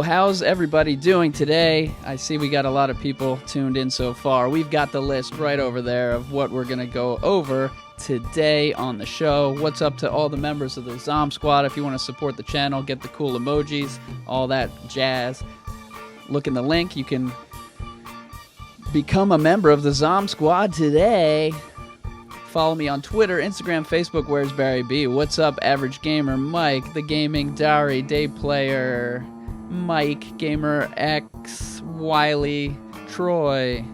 How's everybody doing today? I see we got a lot of people tuned in so far. We've got the list right over there of what we're going to go over today on the show. What's up to all the members of the ZOMB squad? If you want to support the channel, get the cool emojis, all that jazz, look in the link. You can become a member of the ZOMB squad today. Follow me on Twitter, Instagram, Facebook. Where's Barry B? What's up, Average Gamer, Mike, The Gaming Diary, Day Player, Mike, Gamer X, Wiley, Troy,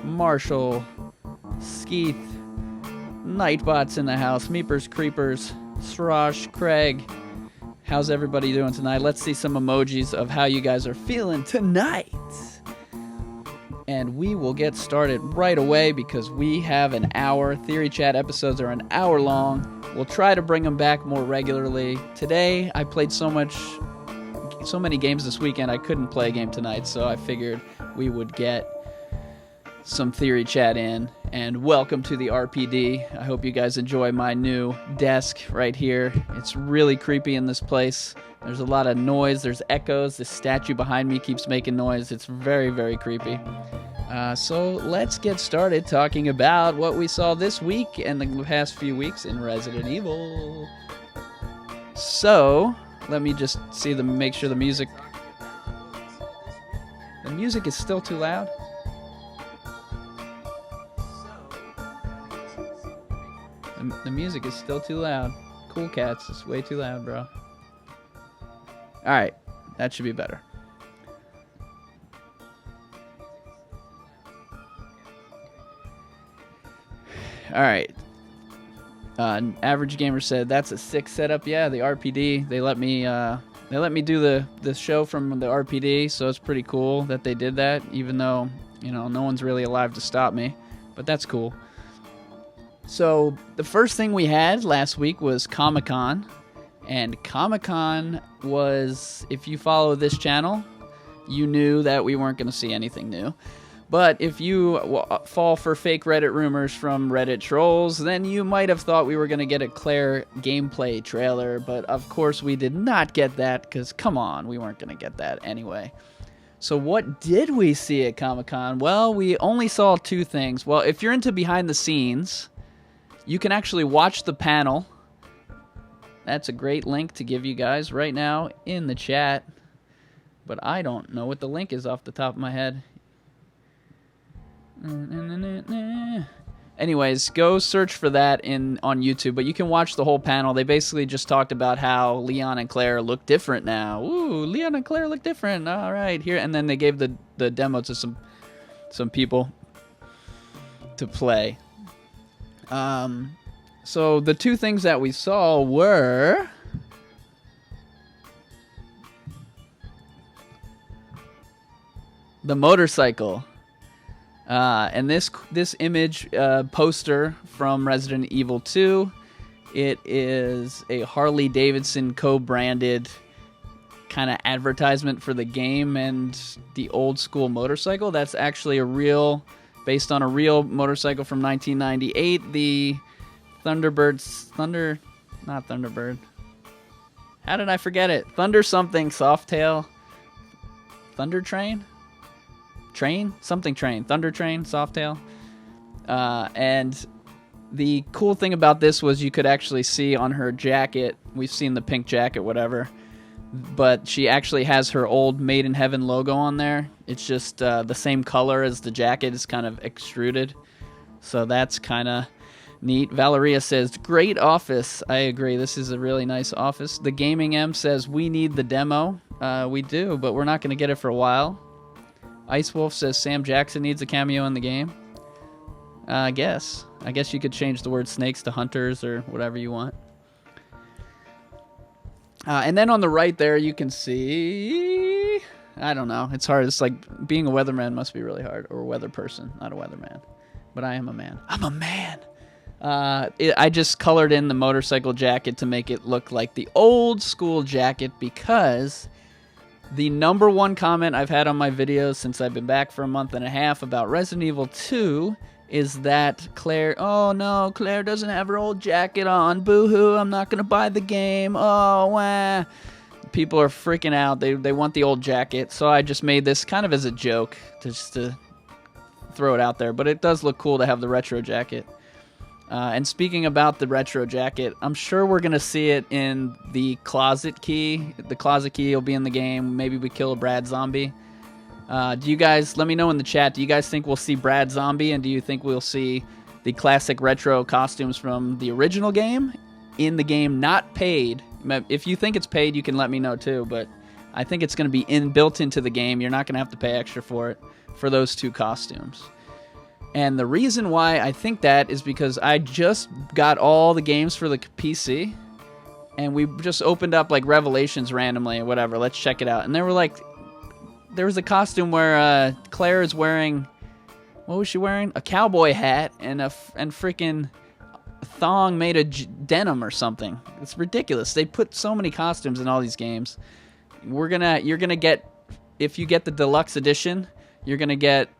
Marshall, Skeeth, Nightbot's in the house, Meepers, Creepers, Srosh, Craig. How's everybody doing tonight? Let's see some emojis of how you guys are feeling tonight. And we will get started right away because we have an hour. Theory Chat episodes are an hour long. We'll try to bring them back more regularly. Today, I played so many games this weekend, I couldn't play a game tonight, so I figured we would get some Theory Chat in. And welcome to the RPD. I hope you guys enjoy my new desk right here. It's really creepy in this place. There's a lot of noise, there's echoes. This statue behind me keeps making noise. It's very, very creepy. So let's get started talking about what we saw this week and the past few weeks in Resident Evil. So let me just make sure the music is still too loud. The music is still too loud. Cool Cats is way too loud, bro. Alright, that should be better. Alright. Average Gamer said that's a sick setup. Yeah, the RPD. They let me do the show from the RPD, so it's pretty cool that they did that, even though, no one's really alive to stop me. But that's cool. So the first thing we had last week was ComicCon. And ComicCon was, if you follow this channel, you knew that we weren't going to see anything new. But if you fall for fake Reddit rumors from Reddit trolls, then you might have thought we were going to get a Claire gameplay trailer. But of course we did not get that, because come on, we weren't going to get that anyway. So what did we see at Comic-Con? Well, we only saw two things. Well, if you're into behind the scenes, you can actually watch the panel. That's a great link to give you guys right now in the chat. But I don't know what the link is off the top of my head. Anyways, go search for that on YouTube. But you can watch the whole panel. They basically just talked about how Leon and Claire look different now. Ooh, Leon and Claire look different. All right, here. And then they gave the demo to some people to play. So the two things that we saw were the motorcycle, and this image poster from Resident Evil 2. It is a Harley Davidson co-branded kind of advertisement for the game and the old school motorcycle. That's actually based on a real motorcycle from 1998. The not Thunderbird. How did I forget it? Thunder something, Softail. Thunder Train? Something Train. Thunder Train, Softail. And the cool thing about this was you could actually see on her jacket, we've seen the pink jacket, whatever, but she actually has her old Made in Heaven logo on there. It's just the same color as the jacket is kind of extruded. So that's kind of neat. Valeria says, great office. I agree. This is a really nice office. The Gaming M says, we need the demo. We do, but we're not going to get it for a while. Ice Wolf says, Sam Jackson needs a cameo in the game. I guess you could change the word snakes to hunters or whatever you want. And then on the right there, you can see, I don't know. It's hard. It's like being a weatherman must be really hard, or a weather person, not a weatherman. But I am a man. I'm a man. I just colored in the motorcycle jacket to make it look like the old school jacket, because the #1 comment I've had on my videos since I've been back for a month and a half about Resident Evil 2 is that Claire, oh no, Claire doesn't have her old jacket on. Boo-hoo, I'm not going to buy the game. Oh, wah. people are freaking out. They want the old jacket. So I just made this kind of as a joke, just to throw it out there. But it does look cool to have the retro jacket. And speaking about the retro jacket, I'm sure we're going to see it in the closet key. The closet key will be in the game. Maybe we kill a Brad Zombie. Do you guys, let me know in the chat, do you guys think we'll see Brad Zombie? And do you think we'll see the classic retro costumes from the original game in the game, not paid? If you think it's paid, you can let me know too. But I think it's going to be built into the game. You're not going to have to pay extra for it, for those two costumes. And the reason why I think that is because I just got all the games for the PC, and we just opened up like Revelations randomly or whatever. Let's check it out. And there was a costume where Claire is wearing, what was she wearing? A cowboy hat and freaking thong made of denim or something. It's ridiculous. They put so many costumes in all these games. You're gonna get, if you get the Deluxe Edition, you're gonna get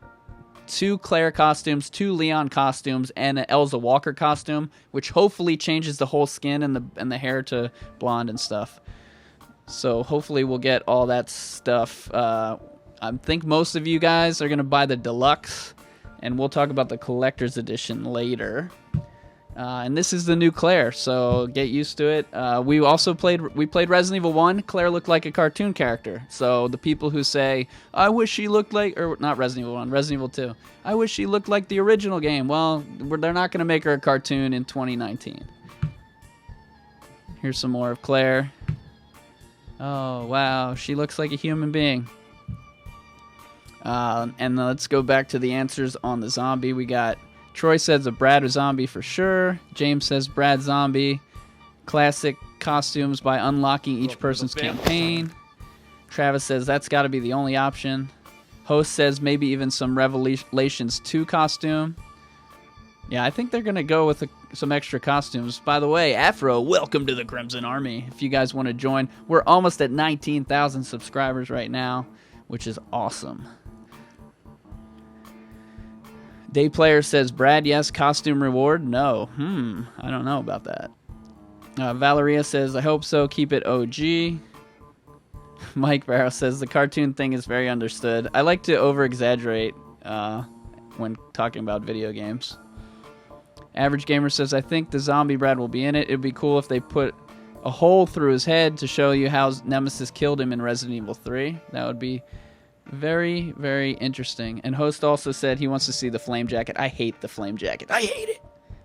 2 Claire costumes, 2 Leon costumes, and an Elsa Walker costume, which hopefully changes the whole skin and the hair to blonde and stuff. So hopefully we'll get all that stuff. I think most of you guys are going to buy the Deluxe, and we'll talk about the Collector's Edition later. And this is the new Claire, so get used to it. We played Resident Evil 1. Claire looked like a cartoon character. So the people who say, I wish she looked like, or not Resident Evil 1, Resident Evil 2. I wish she looked like the original game. Well, they're not going to make her a cartoon in 2019. Here's some more of Claire. Oh, wow. She looks like a human being. And let's go back to the answers on the zombie. We got Troy says a Brad Zombie for sure. James says Brad Zombie. Classic costumes by unlocking each person's campaign. Travis says that's got to be the only option. Host says maybe even some Revelations 2 costume. Yeah, I think they're going to go with some extra costumes. By the way, Afro, welcome to the Crimson Army. If you guys want to join, we're almost at 19,000 subscribers right now, which is awesome. Day Player says, Brad, yes. Costume reward? No. I don't know about that. Valeria says, I hope so. Keep it OG. Mike Barrow says, the cartoon thing is very understood. I like to over-exaggerate when talking about video games. Average Gamer says, I think the zombie Brad will be in it. It would be cool if they put a hole through his head to show you how Nemesis killed him in Resident Evil 3. That would be very, very interesting. And Host also said he wants to see the flame jacket. I hate the flame jacket. I hate it.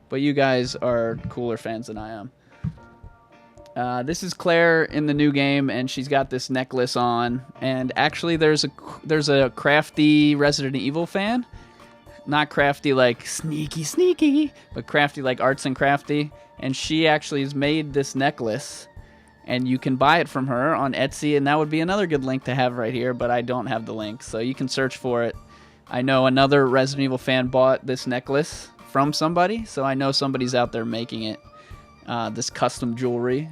But you guys are cooler fans than I am. This is Claire in the new game, and she's got this necklace on. And actually, there's a crafty Resident Evil fan. Not crafty like sneaky, but crafty like arts and crafty. And she actually has made this necklace. And you can buy it from her on Etsy, and that would be another good link to have right here, but I don't have the link, so you can search for it. I know another Resident Evil fan bought this necklace from somebody, so I know somebody's out there making it, this custom jewelry.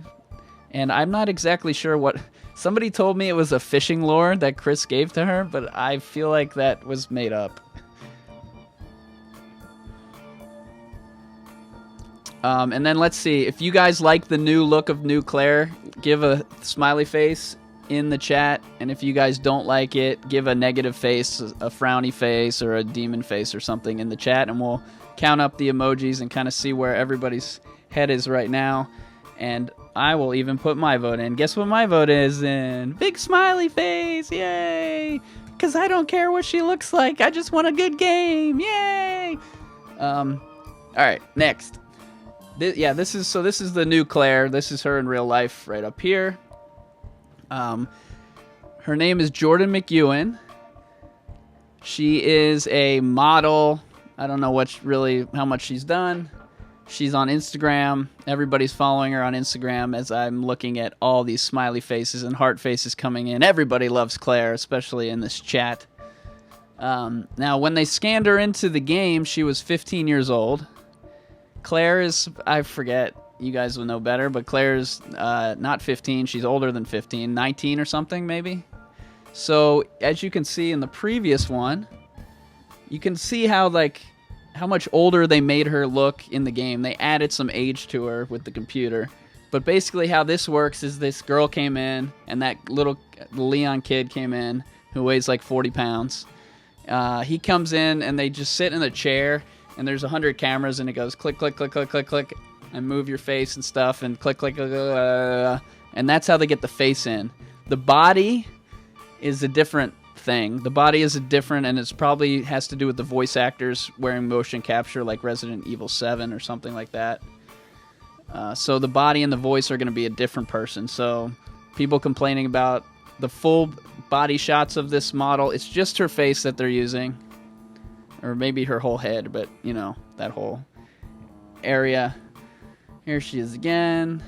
And I'm not exactly sure what... Somebody told me it was a fishing lure that Chris gave to her, but I feel like that was made up. And then let's see, if you guys like the new look of New Claire, give a smiley face in the chat. And if you guys don't like it, give a negative face, a frowny face, or a demon face or something in the chat. And we'll count up the emojis and kind of see where everybody's head is right now. And I will even put my vote in. Guess what my vote is in? Big smiley face, yay! Because I don't care what she looks like, I just want a good game, yay! Alright, next. This is the new Claire. This is her in real life right up here. Her name is Jordan McEwen. She is a model. I don't know how much she's done. She's on Instagram. Everybody's following her on Instagram as I'm looking at all these smiley faces and heart faces coming in. Everybody loves Claire, especially in this chat. Now, when they scanned her into the game, she was 15 years old. Claire is, I forget, you guys will know better, but Claire's not 15, she's older than 15, 19 or something maybe. So, as you can see in the previous one, you can see how much older they made her look in the game. They added some age to her with the computer. But basically how this works is this girl came in, and that little Leon kid came in who weighs like 40 pounds. He comes in, and they just sit in a chair, and there's 100 cameras, and it goes click, click, click, click, click, click, and move your face and stuff, and click, click, click, and that's how they get the face in. The body is a different thing. The body is a different, and it's probably has to do with the voice actors wearing motion capture, like Resident Evil 7 or something like that. So the body and the voice are going to be a different person. So people complaining about the full body shots of this model, it's just her face that they're using, or maybe her whole head, but you know, that whole area. Here she is again.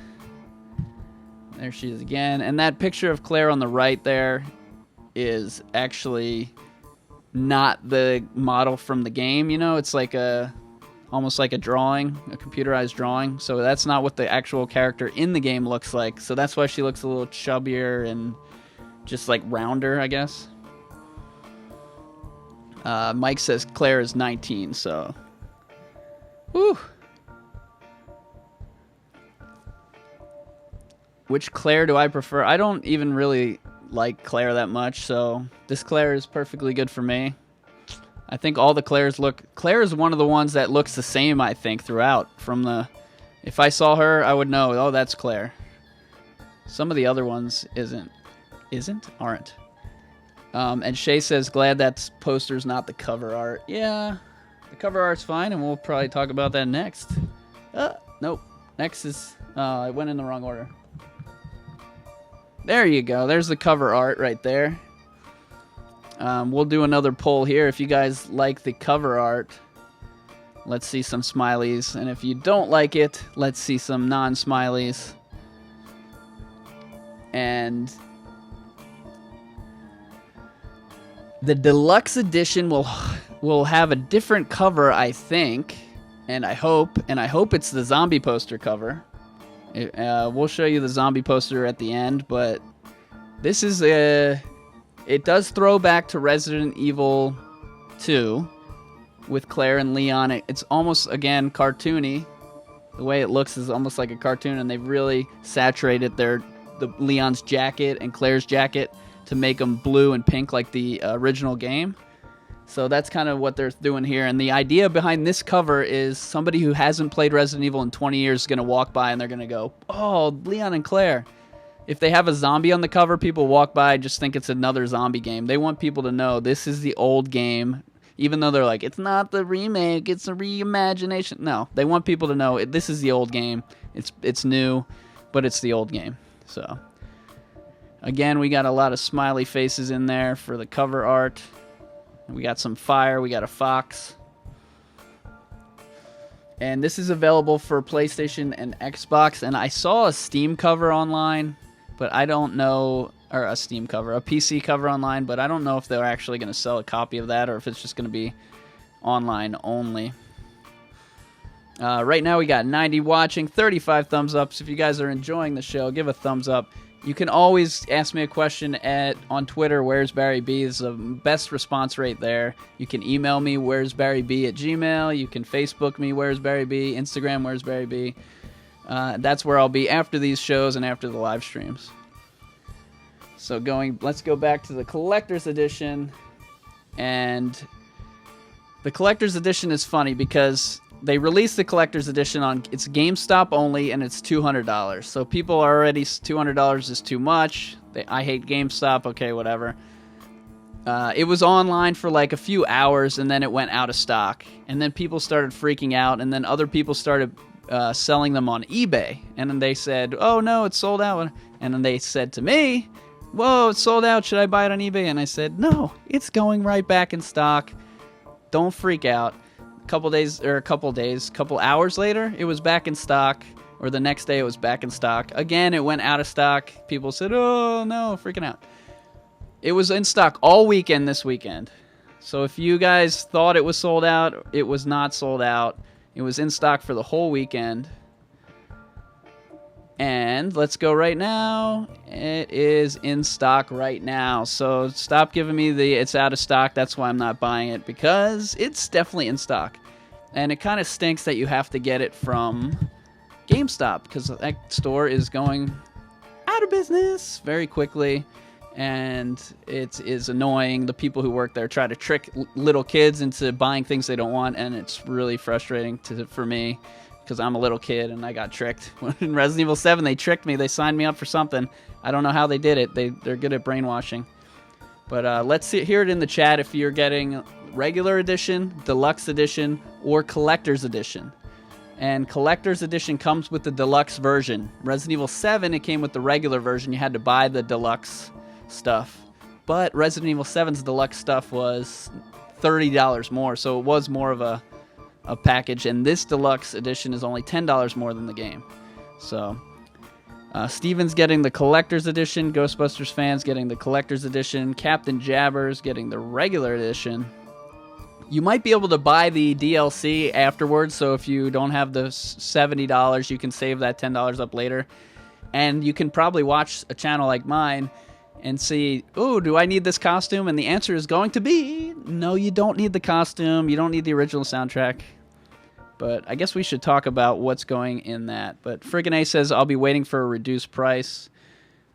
There she is again. And that picture of Claire on the right there is actually not the model from the game. You know, it's like almost like a drawing, a computerized drawing. So that's not what the actual character in the game looks like. So that's why she looks a little chubbier and just like rounder, I guess. Mike says Claire is 19, so... Whew. Which Claire do I prefer? I don't even really like Claire that much, so this Claire is perfectly good for me. I think all the Claires look... Claire is one of the ones that looks the same, I think, throughout. From the... If I saw her, I would know, oh, that's Claire. Some of the other ones aren't. And Shay says, glad that poster's not the cover art. Yeah, the cover art's fine, and we'll probably talk about that next. Nope. Next is... I went in the wrong order. There you go. There's the cover art right there. We'll do another poll here. If you guys like the cover art, let's see some smileys. And if you don't like it, let's see some non-smileys. And the Deluxe Edition will have a different cover, I think. And I hope it's the zombie poster cover. We'll show you the zombie poster at the end, but this is it does throw back to Resident Evil 2 with Claire and Leon. It's almost, again, cartoony. The way it looks is almost like a cartoon, and they've really saturated the Leon's jacket and Claire's jacket to make them blue and pink like the original game. So that's kind of what they're doing here. And the idea behind this cover is somebody who hasn't played Resident Evil in 20 years is going to walk by and they're going to go, oh, Leon and Claire. If they have a zombie on the cover, people walk by just think it's another zombie game. They want people to know this is the old game, even though they're like, it's not the remake, it's a reimagination. No, they want people to know this is the old game. It's new, but it's the old game. So, again, we got a lot of smiley faces in there for the cover art. We got some fire. We got a fox. And this is available for PlayStation and Xbox. And I saw a Steam cover online, but I don't know... Or a Steam cover. A PC cover online, but I don't know if they're actually going to sell a copy of that or if it's just going to be online only. Right now we got 90 watching, 35 thumbs up. So if you guys are enjoying the show, give a thumbs up. You can always ask me a question on Twitter, Where's Barry B? Is the best response rate there. You can email me, Where's Barry B at Gmail. You can Facebook me, Where's Barry B. Instagram, Where's Barry B. That's where I'll be after these shows and after the live streams. So let's go back to the Collector's Edition. And the Collector's Edition is funny because they released the Collector's Edition it's GameStop only, and it's $200. So people are already, $200 is too much. I hate GameStop. Okay, whatever. It was online for like a few hours, and then it went out of stock. And then people started freaking out, and then other people started selling them on eBay. And then they said, oh no, it's sold out. And then they said to me, whoa, it's sold out. Should I buy it on eBay? And I said, no, it's going right back in stock. Don't freak out. Couple hours later, it was back in stock, or the next day it was back in stock. Again, it went out of stock. People said, oh no, freaking out. It was in stock all weekend this weekend. So if you guys thought it was sold out, it was not sold out. It was in stock for the whole weekend. And let's go right now. It is in stock right now. So stop giving me it's out of stock. That's why I'm not buying it, because it's definitely in stock. And it kind of stinks that you have to get it from GameStop, because that store is going out of business very quickly, and it is annoying. The people who work there try to trick little kids into buying things they don't want, and it's really frustrating for me, because I'm a little kid and I got tricked. In Resident Evil 7, they tricked me. They signed me up for something. I don't know how they did it. They're good at brainwashing. But let's hear it in the chat if you're getting regular edition, deluxe edition, or collector's edition. And collector's edition comes with the deluxe version. Resident Evil 7, it came with the regular version. You had to buy the deluxe stuff. But Resident Evil 7's deluxe stuff was $30 more, so it was more of a package. And this deluxe edition is only $10 more than the game. So Steven's getting the collector's edition. Ghostbusters fans getting the collector's edition. Captain Jabber's getting the regular edition. You might be able to buy the DLC afterwards, so if you don't have the $70, you can save that $10 up later. And you can probably watch a channel like mine and see, oh, do I need this costume? And the answer is going to be, no, you don't need the costume. You don't need the original soundtrack. But I guess we should talk about what's going in that. But Friggin' A says, I'll be waiting for a reduced price.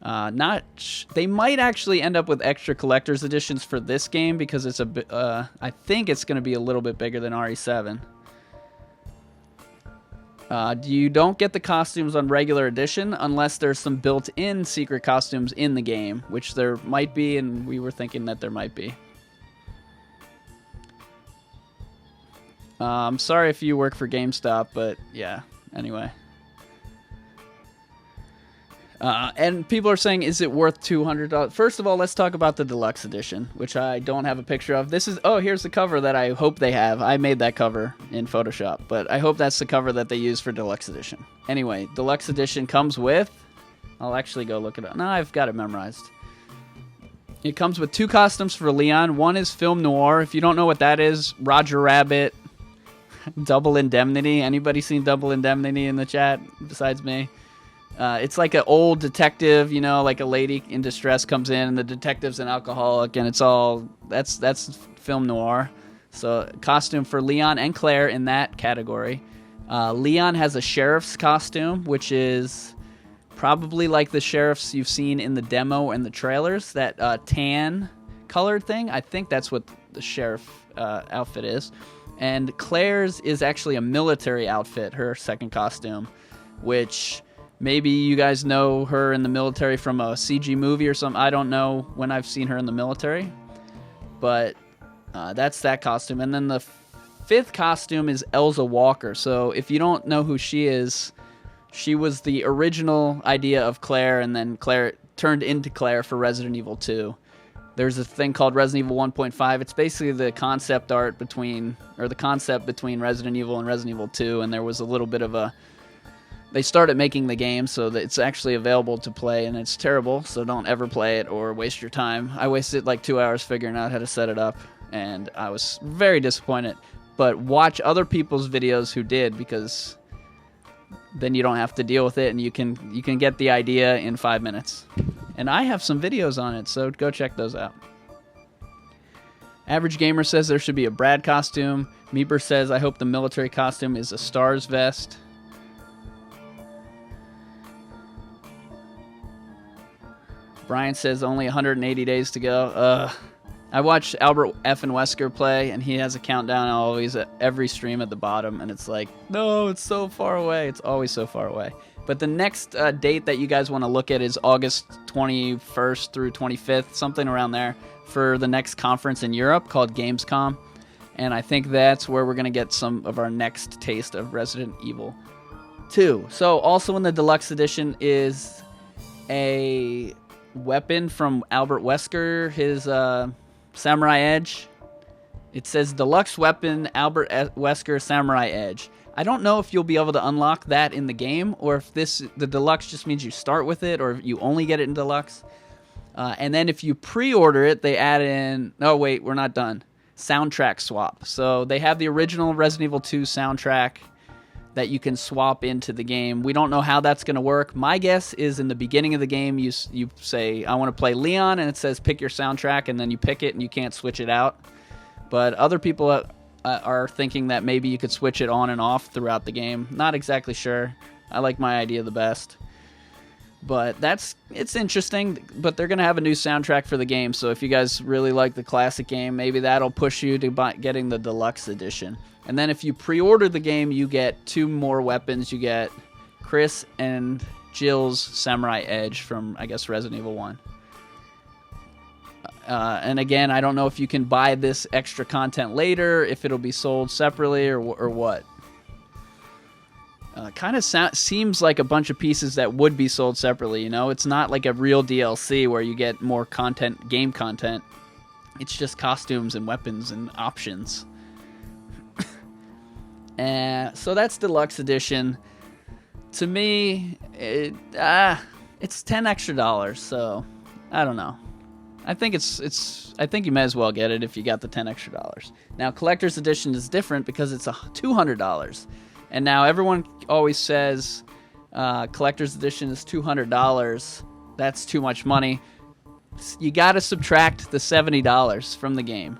They might actually end up with extra collector's editions for this game because it's a bit, I think it's going to be a little bit bigger than RE7. You don't get the costumes on regular edition unless there's some built-in secret costumes in the game, which there might be, and we were thinking that there might be. I'm sorry if you work for GameStop, but yeah, anyway. And people are saying, is it worth $200? First of all, let's talk about the deluxe edition, which I don't have a picture of. This is, oh, here's the cover that I hope they have. I made that cover in Photoshop, but I hope that's the cover that they use for deluxe edition. Anyway, deluxe edition comes with, I'll actually go look it up. No, I've got it memorized. It comes with 2 costumes for Leon. One is Film Noir. If you don't know what that is, Roger Rabbit, Double Indemnity. Anybody seen Double Indemnity in the chat besides me? It's like an old detective, you know, like a lady in distress comes in and the detective's an alcoholic, and it's all, that's Film Noir. So costume for Leon and Claire in that category. Leon has a sheriff's costume, which is probably like the sheriffs you've seen in the demo and the trailers, that tan colored thing. I think that's what the sheriff outfit is. And Claire's is actually a military outfit, her second costume, which maybe you guys know her in the military from a CG movie or something. I don't know when I've seen her in the military, but that's that costume. And then the 5th costume is Elsa Walker. So if you don't know who she is, she was the original idea of Claire, and then Claire turned into Claire for Resident Evil 2. There's a thing called Resident Evil 1.5. It's basically the concept art between Resident Evil and Resident Evil 2, and there was a little bit of a... They started making the game so that it's actually available to play, and it's terrible, so don't ever play it or waste your time. I wasted like 2 hours figuring out how to set it up, and I was very disappointed. But watch other people's videos who did, because then you don't have to deal with it, and you can get the idea in 5 minutes. And I have some videos on it, so go check those out. Average Gamer says there should be a Brad costume. Meeper says, I hope the military costume is a Stars vest. Brian says only 180 days to go. I watched Albert F. and Wesker play, and he has a countdown always at every stream at the bottom, and it's like, no, it's so far away. It's always so far away. But the next date that you guys want to look at is August 21st through 25th, something around there, for the next conference in Europe called Gamescom. And I think that's where we're going to get some of our next taste of Resident Evil 2. So also in the deluxe edition is a weapon from Albert Wesker, his Samurai Edge. It says deluxe weapon, Albert Wesker Samurai Edge. I don't know if you'll be able to unlock that in the game, or if the deluxe just means you start with it, or you only get it in deluxe. And then if you pre-order it, they add in... Oh, wait, we're not done. Soundtrack swap. So they have the original Resident Evil 2 soundtrack that you can swap into the game. We don't know how that's going to work. My guess is in the beginning of the game, you say, I want to play Leon, and it says pick your soundtrack, and then you pick it, and you can't switch it out. But other people are thinking that maybe you could switch it on and off throughout the game. Not exactly sure. I like my idea the best. But it's interesting, but they're going to have a new soundtrack for the game, so if you guys really like the classic game, maybe that'll push you to getting the Deluxe Edition. And then if you pre-order the game, you get 2 more weapons. You get Chris and Jill's Samurai Edge from, I guess, Resident Evil 1. And again, I don't know if you can buy this extra content later, if it'll be sold separately or what. Kind of seems like a bunch of pieces that would be sold separately, you know? It's not like a real DLC where you get more content, game content. It's just costumes and weapons and options. So that's Deluxe Edition. To me, it's $10 extra, so I don't know. I think I think you may as well get it if you got the $10 extra. Now, Collector's Edition is different because it's $200. And now everyone always says Collector's Edition is $200. That's too much money. You got to subtract the $70 from the game.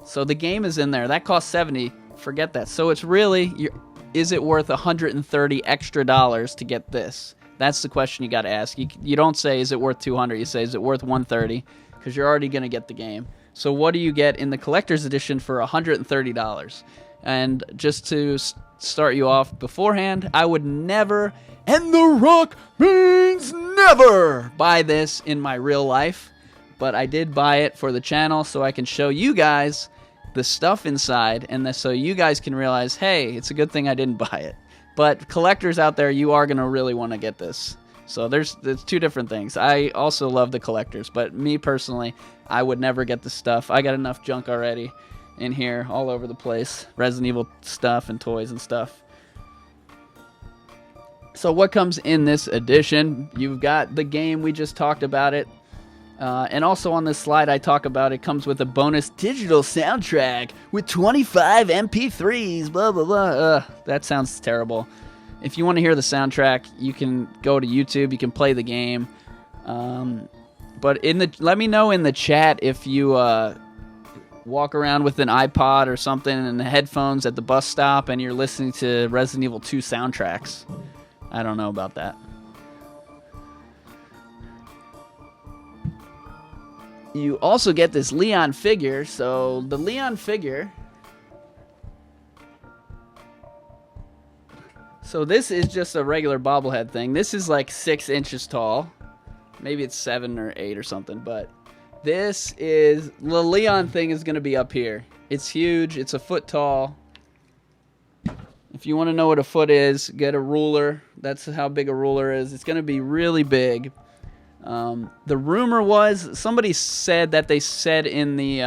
So the game is in there. That costs $70. Forget that. So it's really, is it worth $130 extra to get this? That's the question you got to ask. You don't say, is it worth $200? You say, is it worth $130? Because you're already going to get the game. So what do you get in the Collector's Edition for $130? And just to start you off beforehand, I would never, and The Rock means never, buy this in my real life. But I did buy it for the channel so I can show you guys the stuff inside, and so you guys can realize, hey, it's a good thing I didn't buy it. But collectors out there, you are going to really want to get this. So there's 2 different things. I also love the collectors, but me personally, I would never get the stuff. I got enough junk already in here all over the place. Resident Evil stuff and toys and stuff. So what comes in this edition? You've got the game, we just talked about it. And also on this slide I talk about it comes with a bonus digital soundtrack with 25 MP3s, blah, blah, blah. That sounds terrible. If you want to hear the soundtrack, you can go to YouTube, you can play the game. But let me know in the chat if you walk around with an iPod or something and headphones at the bus stop and you're listening to Resident Evil 2 soundtracks. I don't know about that. You also get this Leon figure. So the Leon figure. So this is just a regular bobblehead thing. This is like 6 inches tall. Maybe it's 7 or 8 or something. But this is, the Leon thing is going to be up here. It's huge. It's a foot tall. If you want to know what a foot is, get a ruler. That's how big a ruler is. It's going to be really big. The rumor was, somebody said that they said in the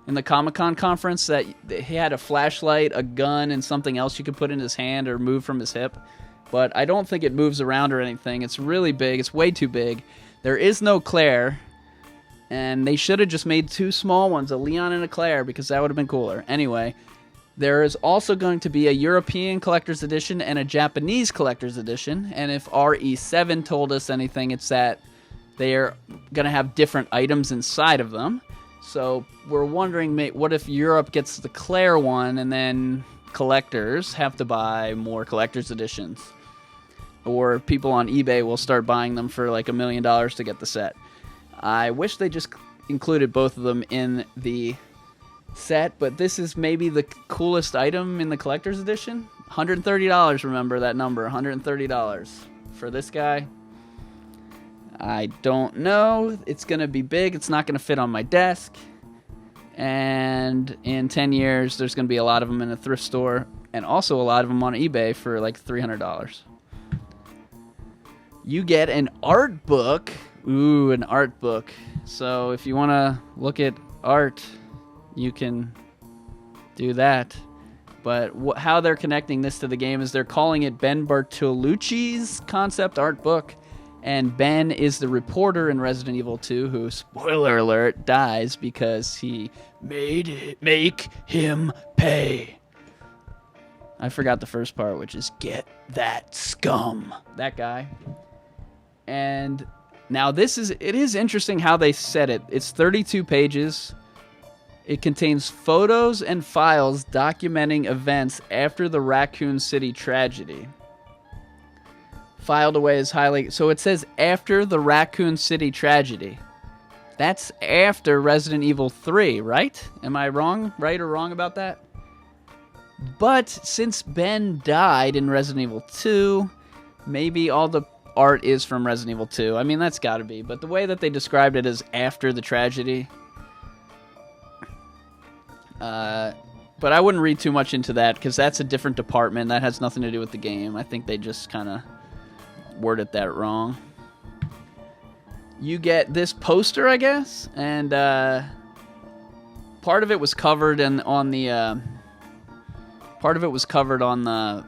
ComicCon conference that he had a flashlight, a gun, and something else you could put in his hand or move from his hip. But I don't think it moves around or anything. It's really big. It's way too big. There is no Claire. And they should have just made 2 small ones, a Leon and a Claire, because that would have been cooler. Anyway, there is also going to be a European Collector's Edition and a Japanese Collector's Edition. And if RE7 told us anything, it's that they're going to have different items inside of them. So we're wondering, what if Europe gets the Claire one and then collectors have to buy more Collector's Editions? Or people on eBay will start buying them for like $1 million to get the set. I wish they just included both of them in the set, but this is maybe the coolest item in the Collector's Edition. $130, remember that number, $130 for this guy. I don't know. It's going to be big. It's not going to fit on my desk. And in 10 years, there's going to be a lot of them in a thrift store, and also a lot of them on eBay for like $300. You get an art book. Ooh, an art book. So if you want to look at art, you can do that. But how they're connecting this to the game is they're calling it Ben Bertolucci's concept art book. And Ben is the reporter in Resident Evil 2 who, spoiler alert, dies because he make him pay. I forgot the first part, which is get that scum. That guy. And now it is interesting how they said it. It's 32 pages. It contains photos and files documenting events after the Raccoon City tragedy. filed away as highly... So it says after the Raccoon City tragedy. That's after Resident Evil 3, right? Am I wrong? Right or wrong about that? But since Ben died in Resident Evil 2, maybe all the art is from Resident Evil 2. I mean, that's got to be. But the way that they described it as after the tragedy... but I wouldn't read too much into that, because that's a different department. That has nothing to do with the game. I think they just kind of worded that wrong. You get this poster, I guess, and part of it was covered on the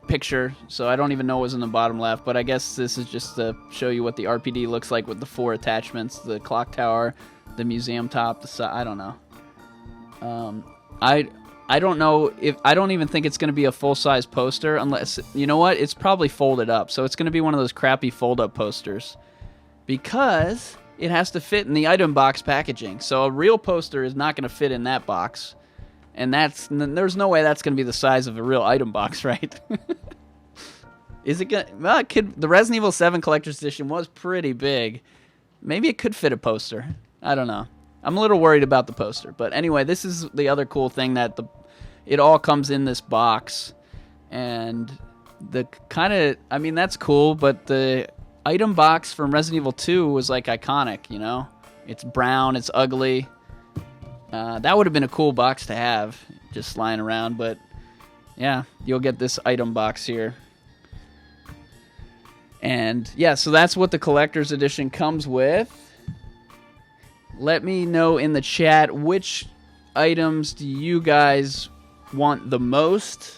picture, so I don't even know what was in the bottom left, but I guess this is just to show you what the RPD looks like with the 4 attachments, the clock tower, the museum top, the side. I don't know. I don't know if... I don't even think it's going to be a full-size poster unless... You know what? It's probably folded up, so it's going to be one of those crappy fold-up posters. Because it has to fit in the item box packaging. So a real poster is not going to fit in that box. And there's no way that's going to be the size of a real item box, right? Is it going to... Well, it could... The Resident Evil 7 Collector's Edition was pretty big. Maybe it could fit a poster. I don't know. I'm a little worried about the poster. But anyway, this is the other cool thing, that it all comes in this box. And the kind of... I mean, that's cool, but the item box from Resident Evil 2 was, like, iconic, you know? It's brown, it's ugly. That would have been a cool box to have, just lying around, but yeah, you'll get this item box here. And yeah, so that's what the Collector's Edition comes with. Let me know in the chat, which items do you guys want the most?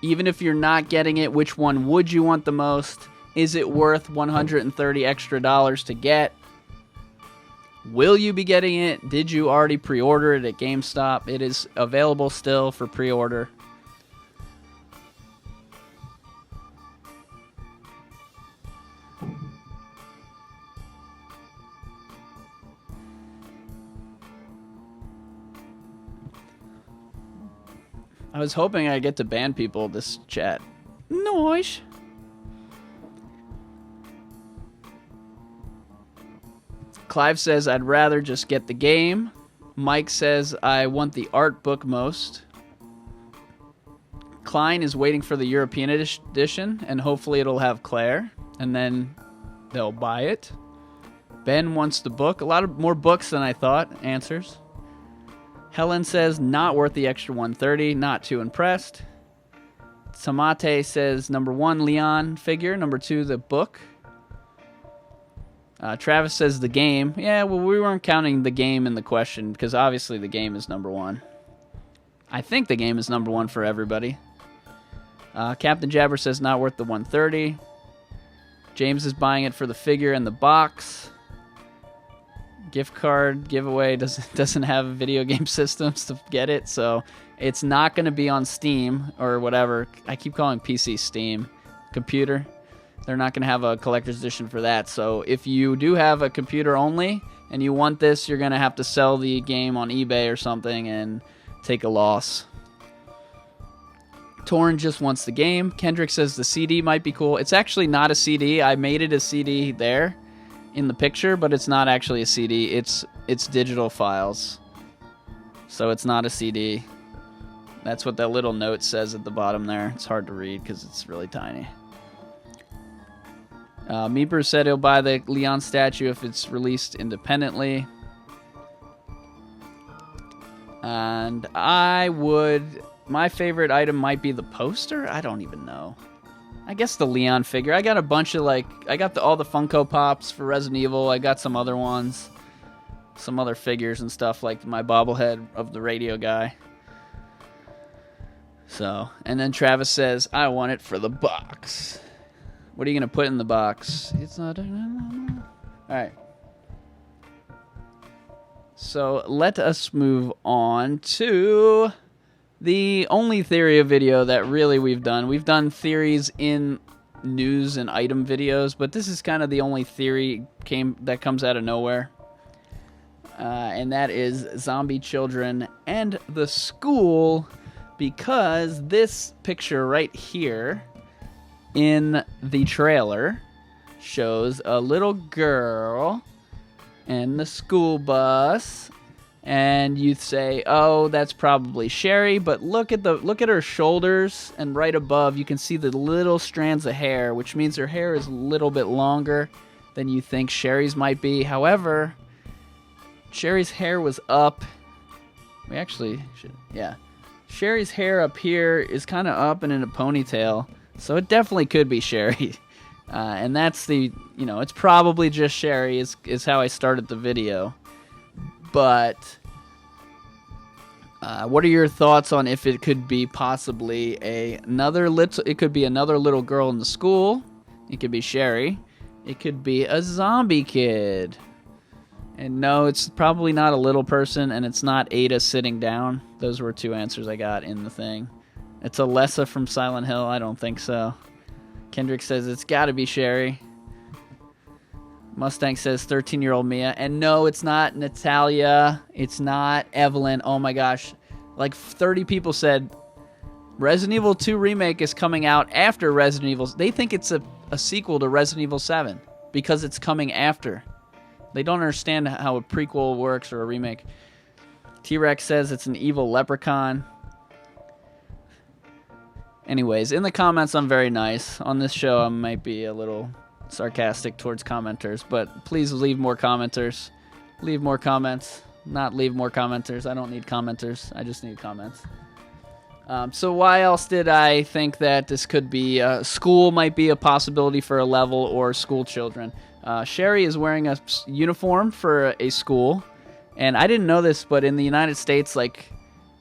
Even if you're not getting it, which one would you want the most? Is it worth $130 extra to get? Will you be getting it? Did you already pre-order it at GameStop? It is available still for pre-order. I was hoping I'd get to ban people this chat. Nice. Clive says, I'd rather just get the game. Mike says, I want the art book most. Klein is waiting for the European edition, and hopefully it'll have Claire, and then they'll buy it. Ben wants the book. A lot of more books than I thought. Answers. Helen says, not worth the extra $130. Not too impressed. Samate says, number 1, Leon figure. Number 2, the book. Travis says the game. Yeah, well, we weren't counting the game in the question, because obviously the game is number 1. I think the game is number 1 for everybody. Captain Jabber says not worth the $130. James is buying it for the figure and the box. Gift card giveaway doesn't have video game systems to get it, so it's not going to be on Steam or whatever. I keep calling PC Steam. Computer. They're not going to have a collector's edition for that. So if you do have a computer only and you want this, you're going to have to sell the game on eBay or something and take a loss. Torn just wants the game. Kendrick says the CD might be cool. It's actually not a CD. I made it a CD there in the picture, but it's not actually a CD. It's digital files. So it's not a CD. That's what that little note says at the bottom there. It's hard to read because it's really tiny. Meeper said he'll buy the Leon statue if it's released independently. And I would... My favorite item might be the poster? I don't even know. I guess the Leon figure. I got a bunch of, like... I got all the Funko Pops for Resident Evil. I got some other ones. Some other figures and stuff, like my bobblehead of the radio guy. So, and then Travis says, I want it for the box. What are you going to put in the box? It's not... Alright. So, let us move on to the only theory video that really we've done. We've done theories in news and item videos, but this is kind of the only theory that comes out of nowhere. And that is zombie children and the school, because this picture right here in the trailer shows a little girl in the school bus, and you say, "Oh, that's probably Sherry." But look at her shoulders, and right above you can see the little strands of hair, which means her hair is a little bit longer than you think Sherry's might be. However, Sherry's hair was up. We actually should, yeah. Sherry's hair up here is kind of up and in a ponytail, so it definitely could be Sherry. And that's it's probably just Sherry is how I started the video. But what are your thoughts on if it could be possibly another little girl in the school? It could be Sherry. It could be a zombie kid. And no, it's probably not a little person, and it's not Ada sitting down. Those were 2 answers I got in the thing. It's Alessa from Silent Hill. I don't think so. Kendrick says it's got to be Sherry. Mustang says 13-year-old Mia. And no, it's not Natalia. It's not Evelyn. Oh my gosh. Like 30 people said Resident Evil 2 Remake is coming out after Resident Evil. They think it's a sequel to Resident Evil 7 because it's coming after. They don't understand how a prequel works or a remake. T-Rex says it's an evil leprechaun. Anyways, in the comments, I'm very nice. On this show, I might be a little sarcastic towards commenters, but please leave more commenters. Leave more comments. Not leave more commenters. I don't need commenters. I just need comments. So why else did I think that this could be school might be a possibility for a level or school children? Sherry is wearing a uniform for a school, and I didn't know this, but in the United States, like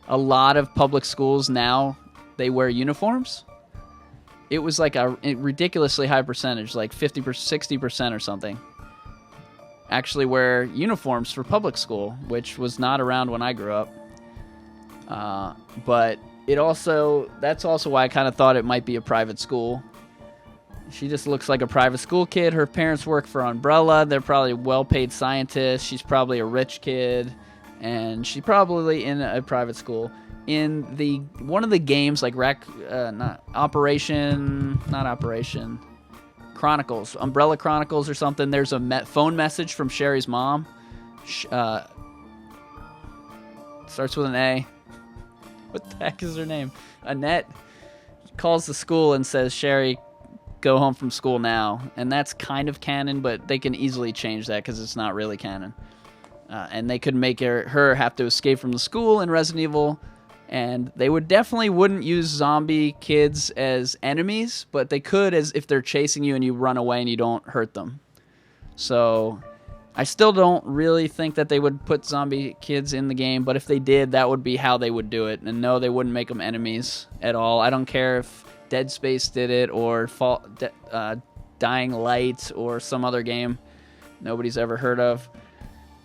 a lot of public schools now, they wear uniforms. It was like a ridiculously high percentage, like 50%, 60% or something, actually wear uniforms for public school, which was not around when I grew up. But that's also why I kind of thought it might be a private school. She just looks like a private school kid. Her parents work for Umbrella. They're probably well-paid scientists. She's probably a rich kid, and she's probably in a private school. In one of the games, like Chronicles, Umbrella Chronicles or something, there's a phone message from Sherry's mom. Starts with an A. What the heck is her name? Annette calls the school and says, "Sherry, go home from school now." And that's kind of canon, but they can easily change that because it's not really canon. And they could make her have to escape from the school in Resident Evil. And they wouldn't use zombie kids as enemies, but they could as if they're chasing you and you run away and you don't hurt them. So I still don't really think that they would put zombie kids in the game, but if they did, that would be how they would do it. And no, they wouldn't make them enemies at all. I don't care if Dead Space did it or Dying Light or some other game nobody's ever heard of.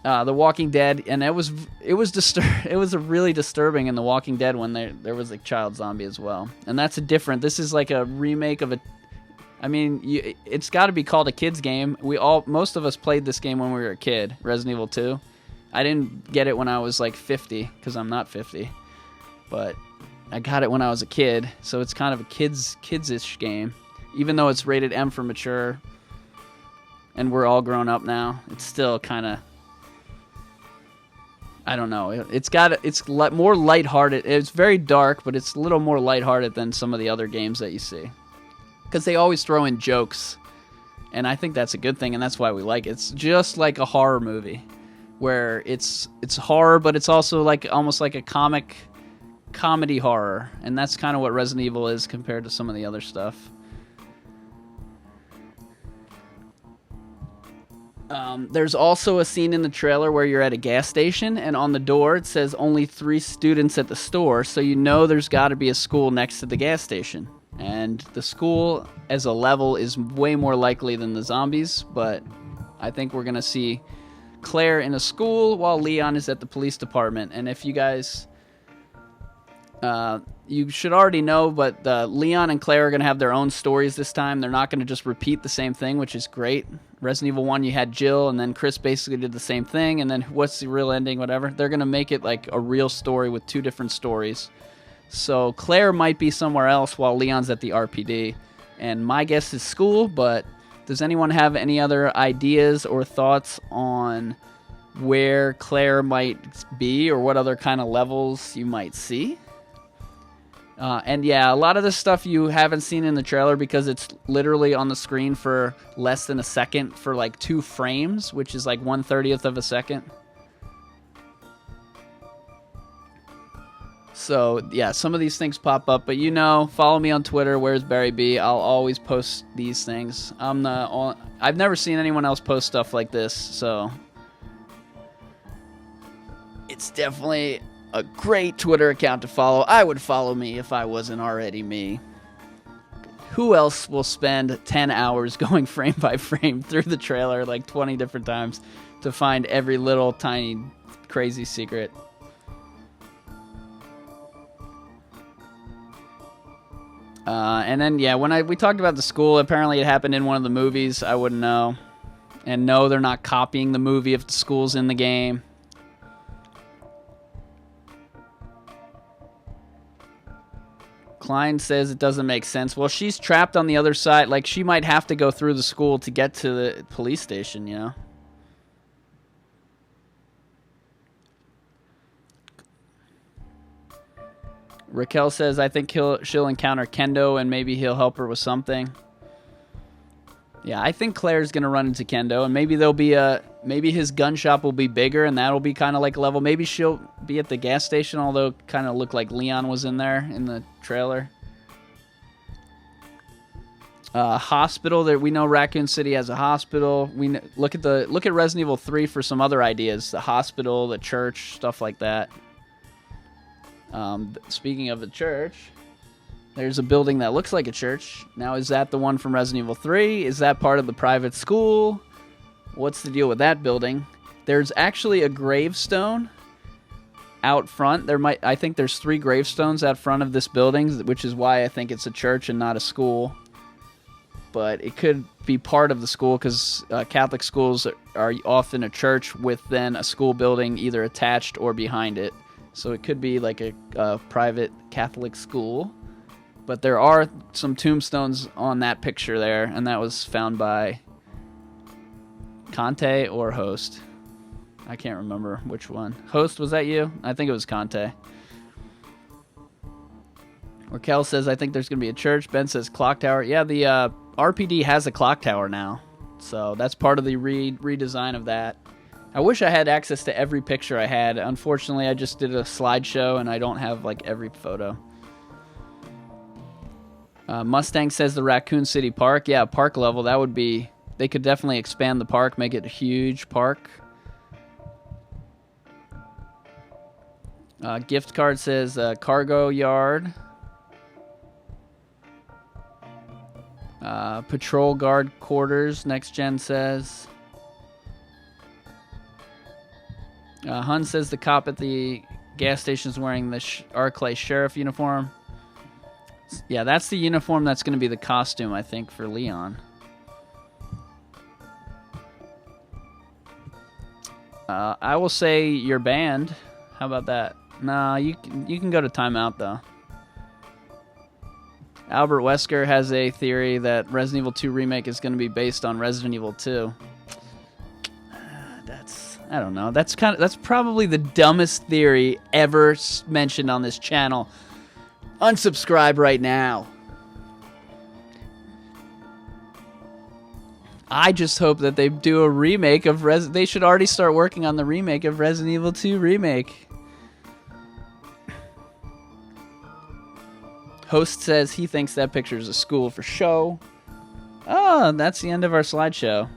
The Walking Dead, and it was really disturbing in The Walking Dead when there was a child zombie as well. And that's this is like a remake of it's got to be called a kids game. Most of us played this game when we were a kid, Resident Evil 2. I didn't get it when I was like 50 because I'm not 50, but I got it when I was a kid, so it's kind of a kids-ish game, even though it's rated M for mature, and we're all grown up now. It's still kind of, I don't know. It's more lighthearted. It's very dark, but it's a little more lighthearted than some of the other games that you see, because they always throw in jokes, and I think that's a good thing, and that's why we like it. It's just like a horror movie, where it's horror, but it's also like almost like a comedy horror, and that's kind of what Resident Evil is compared to some of the other stuff. There's also a scene in the trailer where you're at a gas station, and on the door it says only 3 students at the store, so you know there's got to be a school next to the gas station. And the school as a level is way more likely than the zombies, but I think we're going to see Claire in a school while Leon is at the police department. And if you guys... you should already know, but Leon and Claire are going to have their own stories this time. They're not going to just repeat the same thing, which is great. Resident Evil 1, you had Jill, and then Chris basically did the same thing, and then what's the real ending, whatever. They're going to make it like a real story with 2 different stories. So Claire might be somewhere else while Leon's at the RPD. And my guess is school, but does anyone have any other ideas or thoughts on where Claire might be or what other kind of levels you might see? And yeah, a lot of this stuff you haven't seen in the trailer because it's literally on the screen for less than a second for like 2 frames, which is like 1/30th of a second. So yeah, some of these things pop up, but follow me on Twitter. Where's Barry B? I'll always post these things. I've never seen anyone else post stuff like this, so it's definitely a great Twitter account to follow. I would follow me if I wasn't already me. Who else will spend 10 hours going frame by frame through the trailer like 20 different times to find every little tiny crazy secret? And then, yeah, when we talked about the school, apparently it happened in one of the movies. I wouldn't know. And no, they're not copying the movie if the school's in the game. Klein says it doesn't make sense. Well, she's trapped on the other side. Like, she might have to go through the school to get to the police station, Raquel says, I think she'll encounter Kendo and maybe he'll help her with something. Yeah, I think Claire's going to run into Kendo, and maybe maybe his gun shop will be bigger, and that'll be kind of like a level. Maybe she'll be at the gas station, although it kind of looked like Leon was in there in the trailer. Hospital, that we know Raccoon City has a hospital. We look at Resident Evil 3 for some other ideas. The hospital, the church, stuff like that. Speaking of the church, there's a building that looks like a church. Now, is that the one from Resident Evil 3? Is that part of the private school? What's the deal with that building? There's actually a gravestone out front. I think there's 3 gravestones out front of this building, which is why I think it's a church and not a school. But it could be part of the school because Catholic schools are often a church with then a school building either attached or behind it. So it could be like a private Catholic school. But there are some tombstones on that picture there, and that was found by Conte or Host. I can't remember which one. Host, was that you? I think it was Conte. Raquel says, I think there's going to be a church. Ben says clock tower. Yeah, the RPD has a clock tower now. So that's part of the redesign of that. I wish I had access to every picture I had. Unfortunately, I just did a slideshow, and I don't have like every photo. Mustang says the Raccoon City Park. Yeah, park level. That would be... They could definitely expand the park, make it a huge park. Gift card says cargo yard. Patrol guard quarters, Next Gen says. Hun says the cop at the gas station is wearing the Arclay sheriff uniform. Yeah, that's the uniform that's going to be the costume, I think, for Leon. I will say you're banned. How about that? Nah, you can go to timeout, though. Albert Wesker has a theory that Resident Evil 2 Remake is going to be based on Resident Evil 2. I don't know. That's probably the dumbest theory ever mentioned on this channel. Unsubscribe right now. I just hope that they do a remake of They should already start working on the remake of Resident Evil 2 Remake. Host says he thinks that picture is a school for show. Oh, that's the end of our slideshow.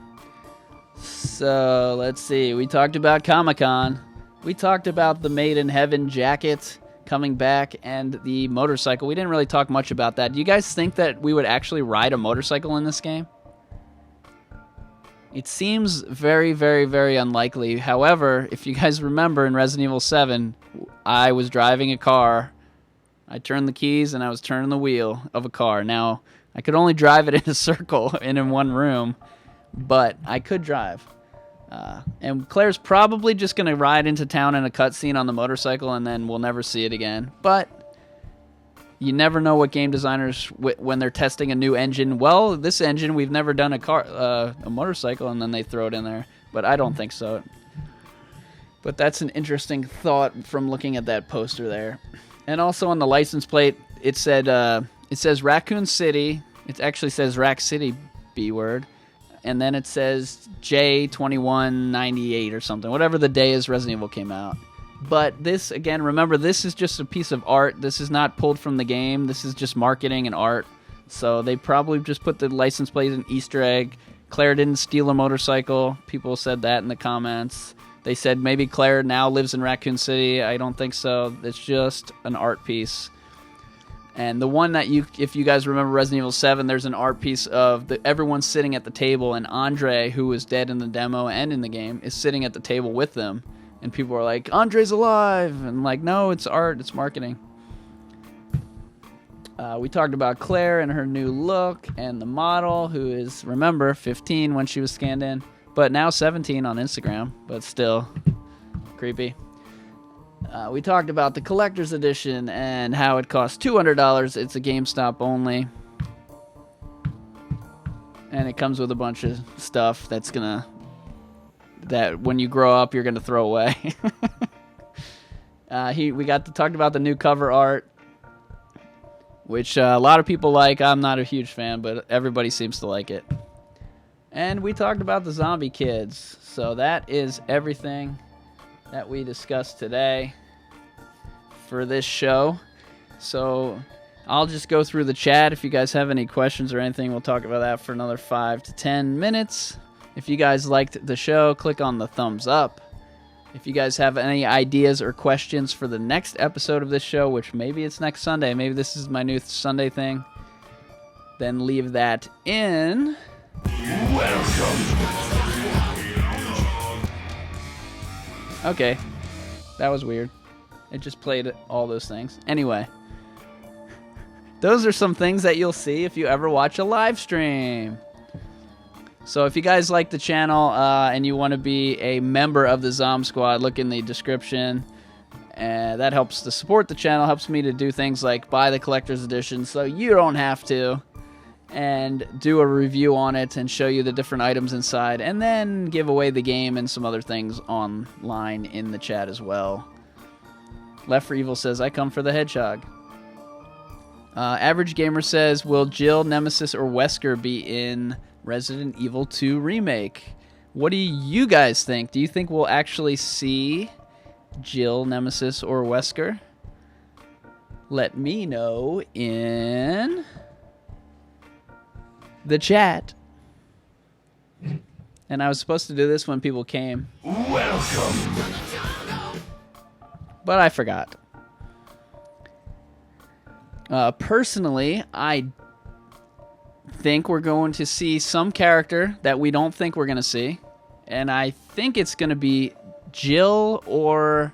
So, let's see. We talked about ComicCon. We talked about the Made in Heaven jacket coming back and the motorcycle. We didn't really talk much about that. Do you guys think that we would actually ride a motorcycle in this game? It seems very, very, very unlikely. However, if you guys remember in Resident Evil 7, I was driving a car. I turned the keys and I was turning the wheel of a car. Now, I could only drive it in a circle and in one room, but I could drive. And Claire's probably just going to ride into town in a cutscene on the motorcycle and then we'll never see it again. But You never know what game designers, when they're testing a new engine. Well, this engine, we've never done a motorcycle, and then they throw it in there. But I don't think so. But that's an interesting thought from looking at that poster there. And also on the license plate, it says Raccoon City. It actually says Rack City B word. And then it says J2198 or something. Whatever the day is Resident Evil came out. But this, again, remember, this is just a piece of art. This is not pulled from the game. This is just marketing and art. So they probably just put the license plate as an Easter egg. Claire didn't steal a motorcycle. People said that in the comments. They said maybe Claire now lives in Raccoon City. I don't think so. It's just an art piece. And the one that if you guys remember Resident Evil 7, there's an art piece of everyone sitting at the table, and Andre, who was dead in the demo and in the game, is sitting at the table with them. And people are like, Andre's alive! And like, no, it's art, it's marketing. We talked about Claire and her new look, and the model, who is, remember, 15 when she was scanned in, but now 17 on Instagram, but still creepy. We talked about the collector's edition and how it costs $200. It's a GameStop only. And it comes with a bunch of stuff that when you grow up, you're gonna throw away. We talked about the new cover art, which a lot of people like. I'm not a huge fan, but everybody seems to like it. And we talked about the zombie kids. So that is everything that we discussed today for this show. So I'll just go through the chat. If you guys have any questions or anything, we'll talk about that for another 5 to 10 minutes. If you guys liked the show, click on the thumbs up. If you guys have any ideas or questions for the next episode of this show, which maybe it's next Sunday, maybe this is my new Sunday thing, then leave that in. Welcome. Okay, that was weird. It just played all those things. Anyway, those are some things that you'll see if you ever watch a live stream. So if you guys like the channel and you want to be a member of the ZOMB Squad, look in the description. That helps to support the channel, helps me to do things like buy the collector's edition so you don't have to, and do a review on it and show you the different items inside, and then give away the game and some other things online in the chat as well. Left for Evil says, I come for the hedgehog. Average Gamer says, will Jill, Nemesis, or Wesker be in Resident Evil 2 Remake? What do you guys think? Do you think we'll actually see Jill, Nemesis, or Wesker? Let me know in the chat. And I was supposed to do this when people came. Welcome. But I forgot. Personally, I think we're going to see some character that we don't think we're going to see. And I think it's going to be Jill or...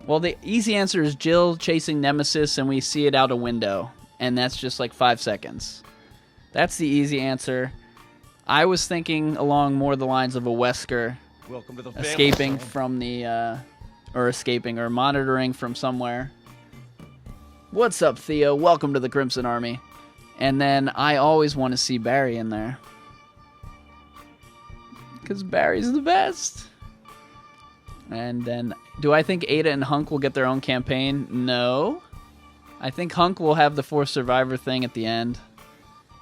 Well, the easy answer is Jill chasing Nemesis and we see it out a window. And that's just like 5 seconds. That's the easy answer. I was thinking along more the lines of a Wesker escaping from the... or monitoring from somewhere. What's up, Theo? Welcome to the Crimson Army. And then I always want to see Barry in there. Because Barry's the best. And then, do I think Ada and Hunk will get their own campaign? No. I think Hunk will have the Forced Survivor thing at the end.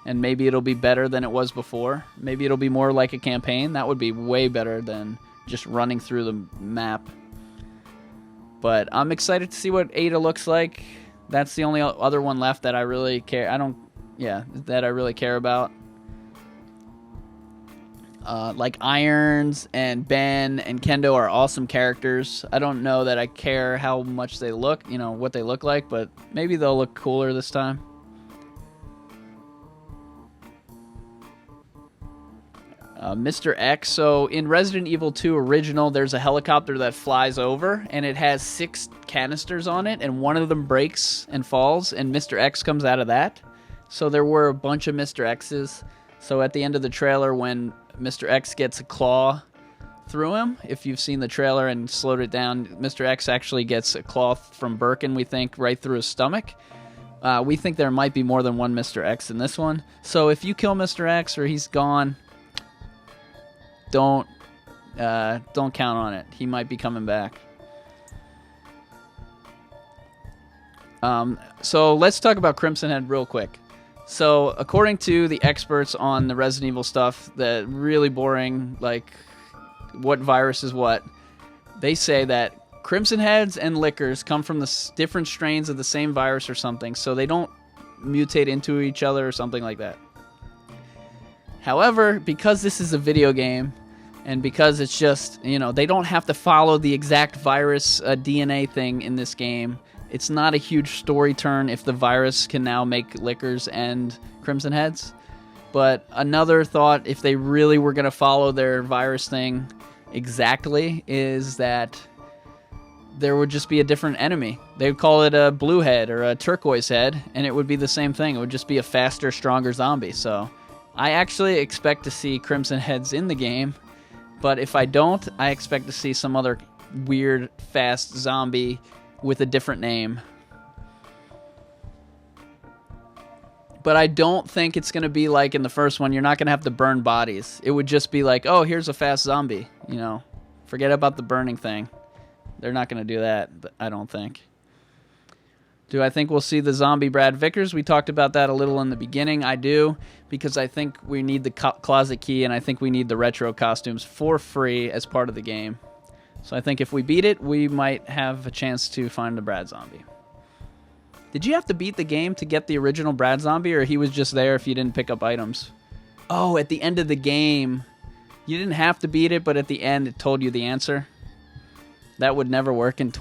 And maybe it'll be better than it was before. Maybe it'll be more like a campaign. That would be way better than just running through the map. But I'm excited to see what Ada looks like. That's the only other one left that I really care. That I really care about. Like Irons and Ben and Kendo are awesome characters. I don't know that I care how much they look, what they look like, but maybe they'll look cooler this time. Mr. X. So in Resident Evil 2 Original, there's a helicopter that flies over, and it has 6 canisters on it, and one of them breaks and falls, and Mr. X comes out of that. So there were a bunch of Mr. X's. So at the end of the trailer, when Mr. X gets a claw through him, if you've seen the trailer and slowed it down, Mr. X actually gets a claw from Birkin, we think, right through his stomach. We think there might be more than one Mr. X in this one. So if you kill Mr. X or he's gone, don't count on it. He might be coming back. So let's talk about Crimson Head real quick. So according to the experts on the Resident Evil stuff, the really boring, like what virus is what, they say that Crimson Heads and Lickers come from the different strains of the same virus or something, so they don't mutate into each other or something like that. However, because this is a video game, and because it's just, they don't have to follow the exact virus DNA thing in this game, it's not a huge story turn if the virus can now make Lickers and Crimson Heads. But another thought, if they really were going to follow their virus thing exactly, is that there would just be a different enemy. They would call it a blue head or a turquoise head, and it would be the same thing. It would just be a faster, stronger zombie. So I actually expect to see Crimson Heads in the game, but if I don't, I expect to see some other weird, fast zombie with a different name. But I don't think it's going to be like in the first one. You're not going to have to burn bodies. It would just be like, oh, here's a fast zombie. Forget about the burning thing. They're not going to do that, I don't think. Do I think we'll see the zombie Brad Vickers? We talked about that a little in the beginning. I do, because I think we need the closet key, and I think we need the retro costumes for free as part of the game. So I think if we beat it, we might have a chance to find the Brad zombie. Did you have to beat the game to get the original Brad zombie, or he was just there if you didn't pick up items? Oh, at the end of the game, you didn't have to beat it, but at the end it told you the answer. That would never work in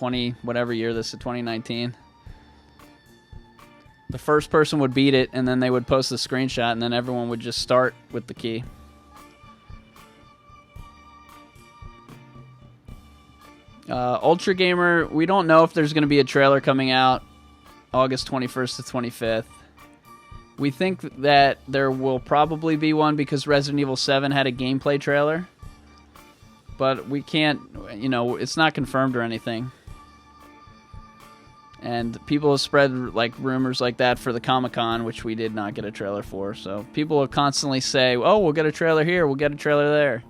whatever year this is, 2019. The first person would beat it, and then they would post the screenshot, and then everyone would just start with the key. Ultra Gamer, we don't know if there's going to be a trailer coming out August 21st to 25th. We think that there will probably be one because Resident Evil 7 had a gameplay trailer. But we can't, it's not confirmed or anything. And people have spread rumors like that for the ComicCon, which we did not get a trailer for. So people will constantly say, oh, we'll get a trailer here, we'll get a trailer there.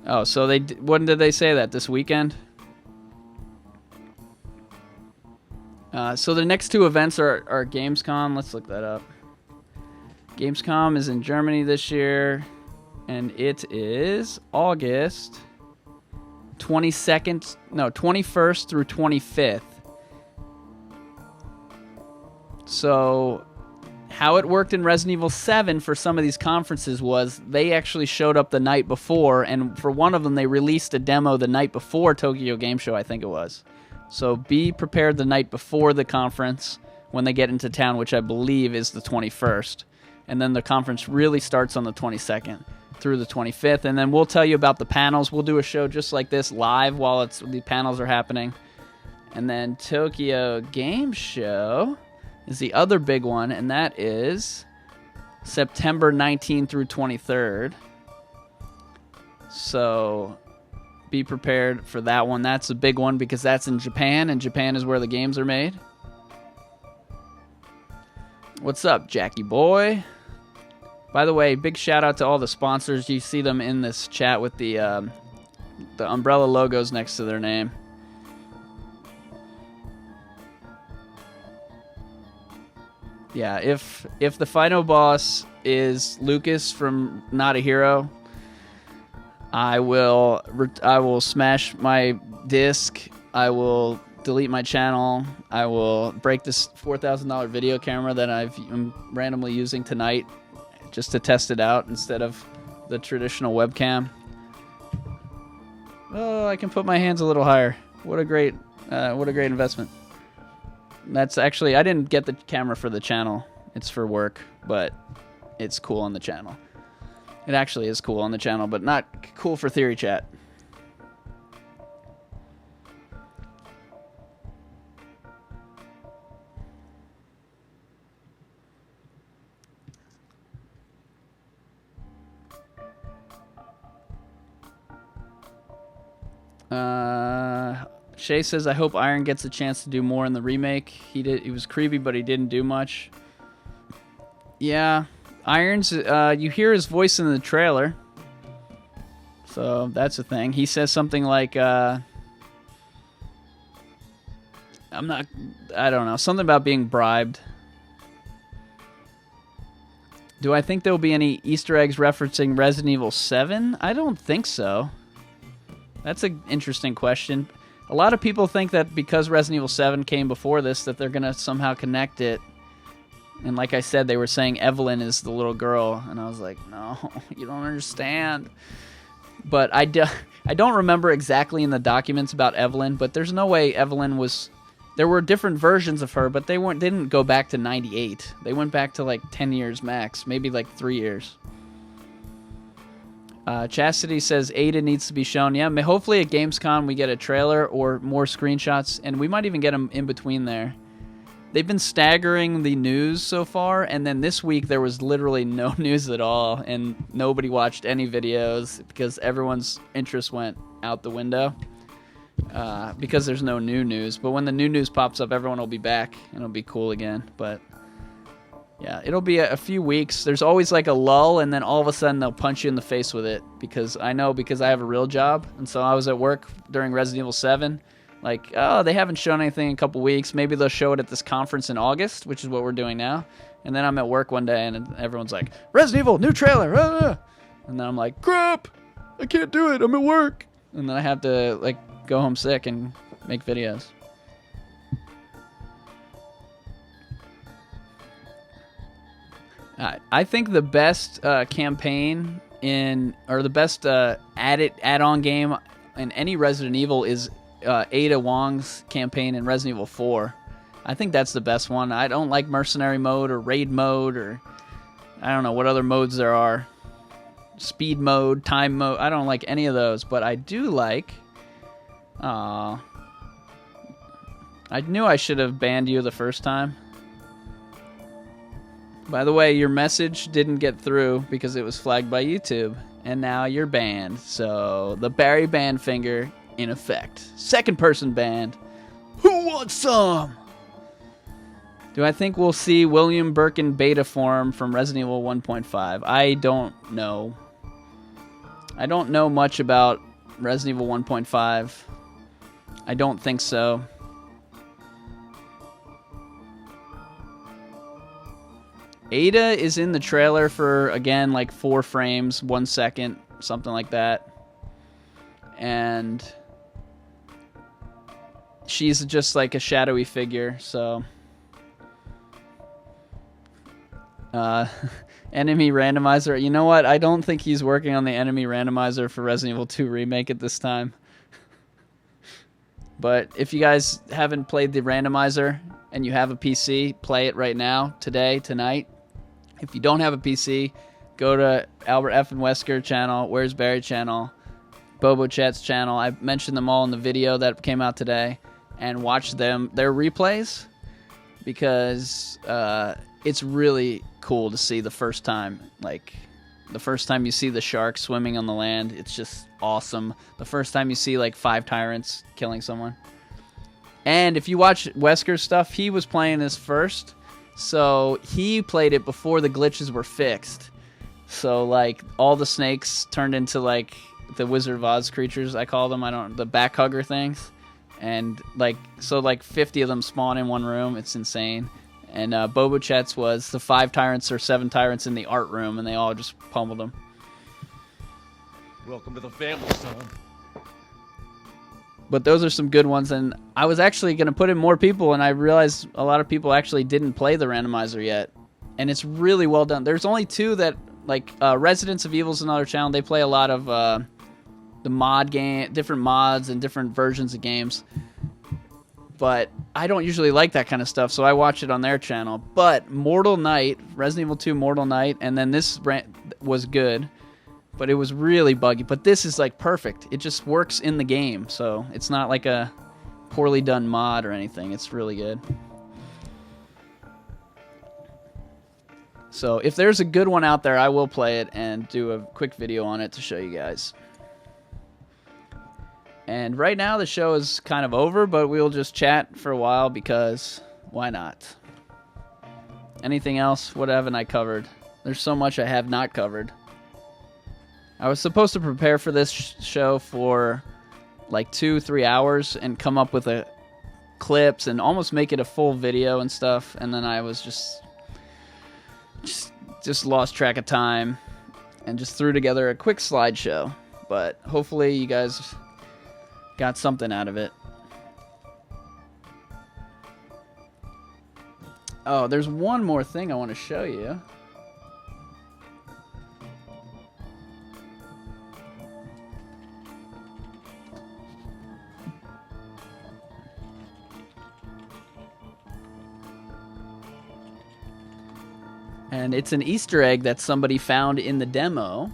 Oh, so when did they say that? This weekend? So the next two events are Gamescom. Let's look that up. Gamescom is in Germany this year, and it is August 21st through 25th. So how it worked in Resident Evil 7 for some of these conferences was they actually showed up the night before, and for one of them they released a demo the night before Tokyo Game Show, I think it was. So be prepared the night before the conference when they get into town, which I believe is the 21st. And then the conference really starts on the 22nd through the 25th. And then we'll tell you about the panels. We'll do a show just like this live while the panels are happening. And then Tokyo Game Show is the other big one, and that is September 19th through 23rd. So be prepared for that one. That's a big one because that's in Japan, and Japan is where the games are made. What's up, Jackie boy? By the way, big shout out to all the sponsors. You see them in this chat with the umbrella logos next to their name. Yeah, if the final boss is Lucas from Not a Hero, I will smash my disc. I will delete my channel. I will break this $4,000 video camera that I'm randomly using tonight just to test it out instead of the traditional webcam. Oh, I can put my hands a little higher. What a great investment. That's actually, I didn't get the camera for the channel. It's for work, but it's cool on the channel. It actually is cool on the channel, but not cool for Theory Chat. Shay says, I hope Iron gets a chance to do more in the remake. He was creepy, but he didn't do much. Yeah, Iron's, you hear his voice in the trailer. So that's a thing. He says something like, I don't know, something about being bribed. Do I think there'll be any Easter eggs referencing Resident Evil 7? I don't think so. That's an interesting question. A lot of people think that because Resident Evil 7 came before this, that they're going to somehow connect it. And like I said, they were saying Evelyn is the little girl. And I was like, no, you don't understand. But I don't remember exactly in the documents about Evelyn, but there's no way Evelyn was... There were different versions of her, but they didn't go back to 98. They went back to like 10 years max, maybe like 3 years. Chastity says Ada needs to be shown. Yeah, hopefully at Gamescom we get a trailer or more screenshots, and we might even get them in between there. They've been staggering the news so far, and then this week there was literally no news at all, and nobody watched any videos because everyone's interest went out the window because there's no new news. But when the new news pops up, everyone will be back, and it'll be cool again. But yeah, it'll be a few weeks. There's always like a lull, and then all of a sudden they'll punch you in the face with it. Because I have a real job, and so I was at work during Resident Evil 7. Like, oh, they haven't shown anything in a couple weeks. Maybe they'll show it at this conference in August, which is what we're doing now. And then I'm at work one day, and everyone's like, Resident Evil, new trailer. Ah! And then I'm like, crap, I can't do it. I'm at work. And then I have to like go home sick and make videos. I think the best campaign or the best add-on game in any Resident Evil is Ada Wong's campaign in Resident Evil 4. I think that's the best one. I don't like mercenary mode or raid mode or I don't know what other modes there are. Speed mode, time mode. I don't like any of those, but I do like... I knew I should have banned you the first time. By the way, your message didn't get through because it was flagged by YouTube, and now you're banned. So, the Barry ban finger in effect. Second person banned. Who wants some? Do I think we'll see William Birkin beta form from Resident Evil 1.5? I don't know. I don't know much about Resident Evil 1.5. I don't think so. Ada is in the trailer for, again, like 4 frames, 1 second, something like that. And she's just like a shadowy figure, so... enemy randomizer. You know what? I don't think he's working on the enemy randomizer for Resident Evil 2 Remake at this time. But if you guys haven't played the randomizer and you have a PC, play it right now, today, tonight. If you don't have a PC, go to Albert F. and Wesker channel, Where's Barry channel, Bobo Chat's channel. I mentioned them all in the video that came out today, and watch their replays because it's really cool to see the first time. Like, the first time you see the shark swimming on the land, it's just awesome. The first time you see like 5 tyrants killing someone. And if you watch Wesker's stuff, he was playing this first. So he played it before the glitches were fixed. So like all the snakes turned into like the Wizard of Oz creatures, I call them. The back hugger things. And like, so like 50 of them spawn in one room. It's insane. And Bobo Chat's was the 5 tyrants or 7 tyrants in the art room, and they all just pummeled them. Welcome to the family, son. But those are some good ones, and I was actually going to put in more people, and I realized a lot of people actually didn't play the randomizer yet. And it's really well done. There's only 2 that, like, Residents of Evil's another channel. They play a lot of the mod game, different mods and different versions of games. But I don't usually like that kind of stuff, so I watch it on their channel. But Mortal Night, Resident Evil 2 Mortal Night, and then this was good. But it was really buggy. But this is like perfect. It just works in the game. So it's not like a poorly done mod or anything. It's really good. So if there's a good one out there, I will play it and do a quick video on it to show you guys. And right now the show is kind of over, but we'll just chat for a while because why not? Anything else? What haven't I covered? There's so much I have not covered. I was supposed to prepare for this show for like 2-3 hours and come up with clips and almost make it a full video and stuff, and then I was just lost track of time and just threw together a quick slideshow. But hopefully you guys got something out of it. Oh, there's one more thing I want to show you. And it's an Easter egg that somebody found in the demo.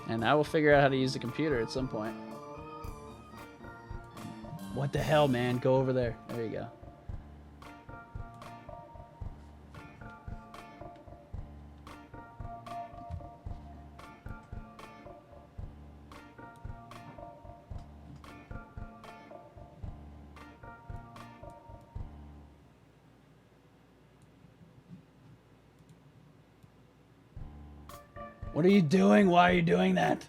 And I will figure out how to use the computer at some point. What the hell, man? Go over there. There you go. What are you doing? Why are you doing that?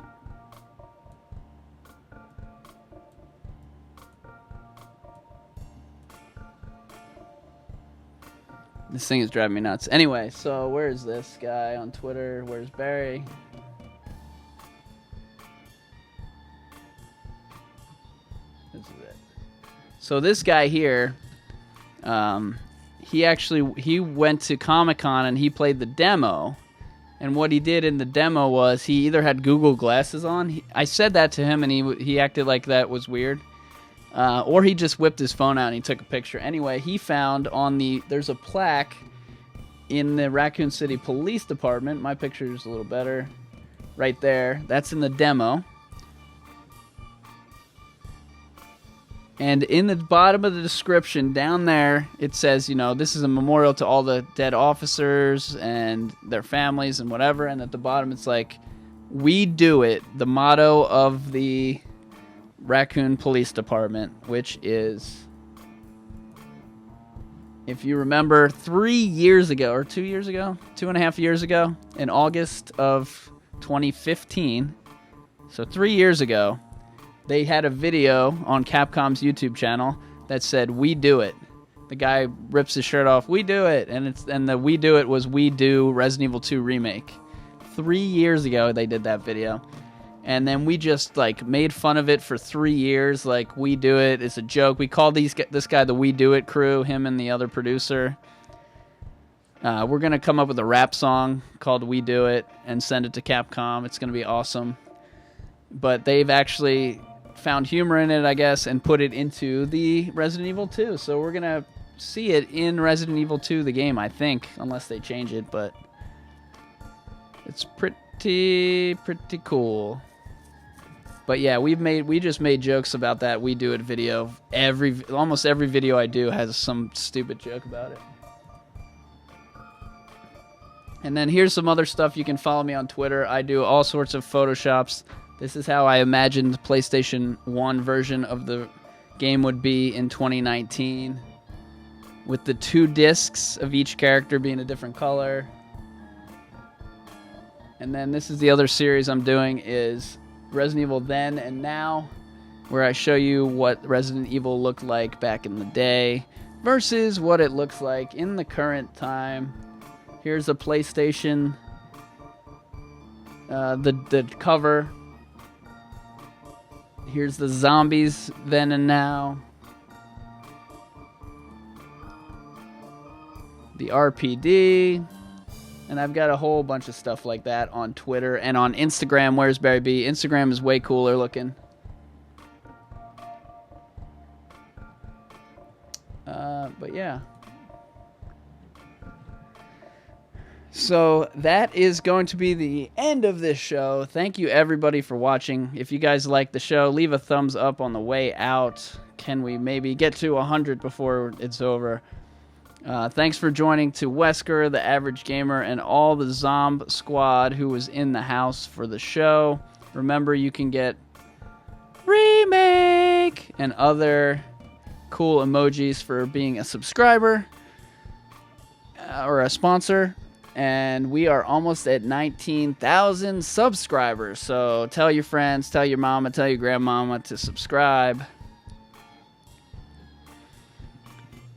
This thing is driving me nuts. Anyway, so where's this guy on Twitter? Where's Barry? This is it. So this guy here, he went to ComicCon and he played the demo. And what he did in the demo was he either had Google Glasses on. I said that to him, and he acted like that was weird. Or he just whipped his phone out and he took a picture. Anyway, he found there's a plaque in the Raccoon City Police Department. My picture is a little better. Right there. That's in the demo. And in the bottom of the description down there, it says, this is a memorial to all the dead officers and their families and whatever. And at the bottom, it's like, "We do it," the motto of the Raccoon Police Department, which is, if you remember, 3 years ago, or 2 years ago, 2.5 years ago, in August of 2015, so 3 years ago, they had a video on Capcom's YouTube channel that said, "We do it." The guy rips his shirt off, "We do it," and the "We do it" was "We do Resident Evil 2 Remake." 3 years ago they did that video. And then we just made fun of it for 3 years, like "We do it." It's a joke. We called this guy the "We do it" crew, him and the other producer. We're going to come up with a rap song called "We do it" and send it to Capcom. It's going to be awesome. But they've actually found humor in it, I guess, and put it into the Resident Evil 2. So we're going to see it in Resident Evil 2, the game, I think, unless they change it. But it's pretty cool. But yeah, we just made jokes about that "We do it" video. Almost every video I do has some stupid joke about it. And then here's some other stuff. You can follow me on Twitter. I do all sorts of Photoshops. This is how I imagined the PlayStation 1 version of the game would be in 2019, with the 2 discs of each character being a different color. And then this is the other series I'm doing, is Resident Evil Then and Now, where I show you what Resident Evil looked like back in the day versus what it looks like in the current time. Here's a PlayStation, the cover. Here's the zombies then and now. The RPD. And I've got a whole bunch of stuff like that on Twitter and on Instagram. Where's Barry B? Instagram is way cooler looking. But yeah. So that is going to be the end of this show. Thank you everybody for watching. If you guys like the show, leave a thumbs up on the way out. can we maybe get to 100 before it's over? Thanks for joining to Wesker, the Average Gamer, and all the ZOMB squad who was in the house for the show. Remember, you can get Remake and other cool emojis for being a subscriber or a sponsor. And we are almost at 19,000 subscribers. So tell your friends, tell your mama, tell your grandmama to subscribe.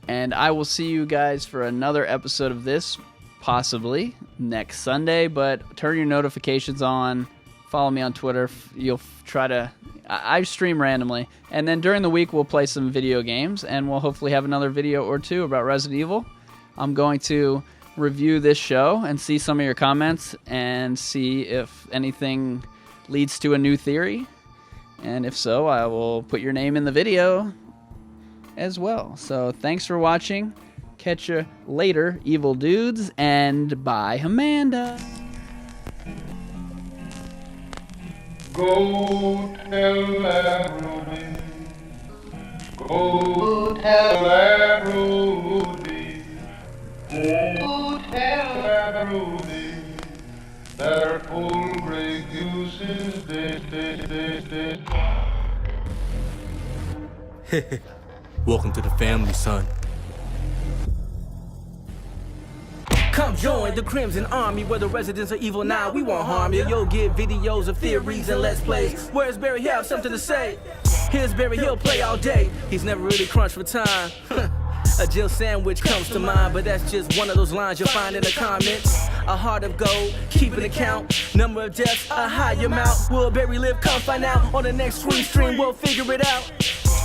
And I will see you guys for another episode of this, possibly next Sunday. But turn your notifications on. Follow me on Twitter. You'll try to... I stream randomly. And then during the week, we'll play some video games. And we'll hopefully have another video or two about Resident Evil. I'm going to review this show and see some of your comments and see if anything leads to a new theory. And if so, I will put your name in the video as well. So thanks for watching. Catch you later, evil dudes, and bye, Amanda. Go tell that Rudy. Go tell that Rudy. Go tell that Rudy. That her full gray goose is dead. Welcome to the family, son. Come join the Crimson Army where the residents are evil now. We won't harm you. You'll get videos of theories and let's plays. Where's Barry? Have something to say. Here's Barry, he'll play all day. He's never really crunched for time. A Jill sandwich comes to mind, but that's just one of those lines you'll find in the comments. A heart of gold, keep an account. Number of deaths, a high amount. Will Barry live? Come find out. On the next stream, we'll figure it out.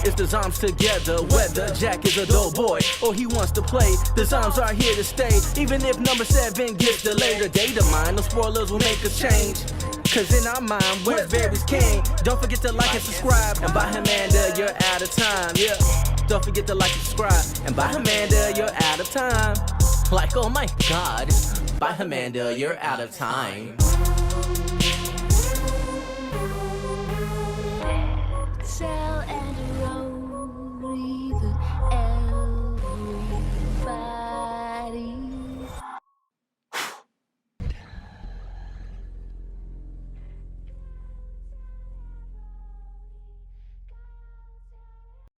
If the ZOMBs together, whether Jack is a dull boy or he wants to play, the ZOMBs are here to stay. Even if number 7 gets delayed or data mine, no spoilers will make us change. Cause in our mind, we're Barry's king. Don't forget to like and subscribe. And by Amanda, you're out of time. Yeah. Don't forget to like and subscribe. And by Amanda, you're out of time. Like, oh my God. By Amanda, you're out of time.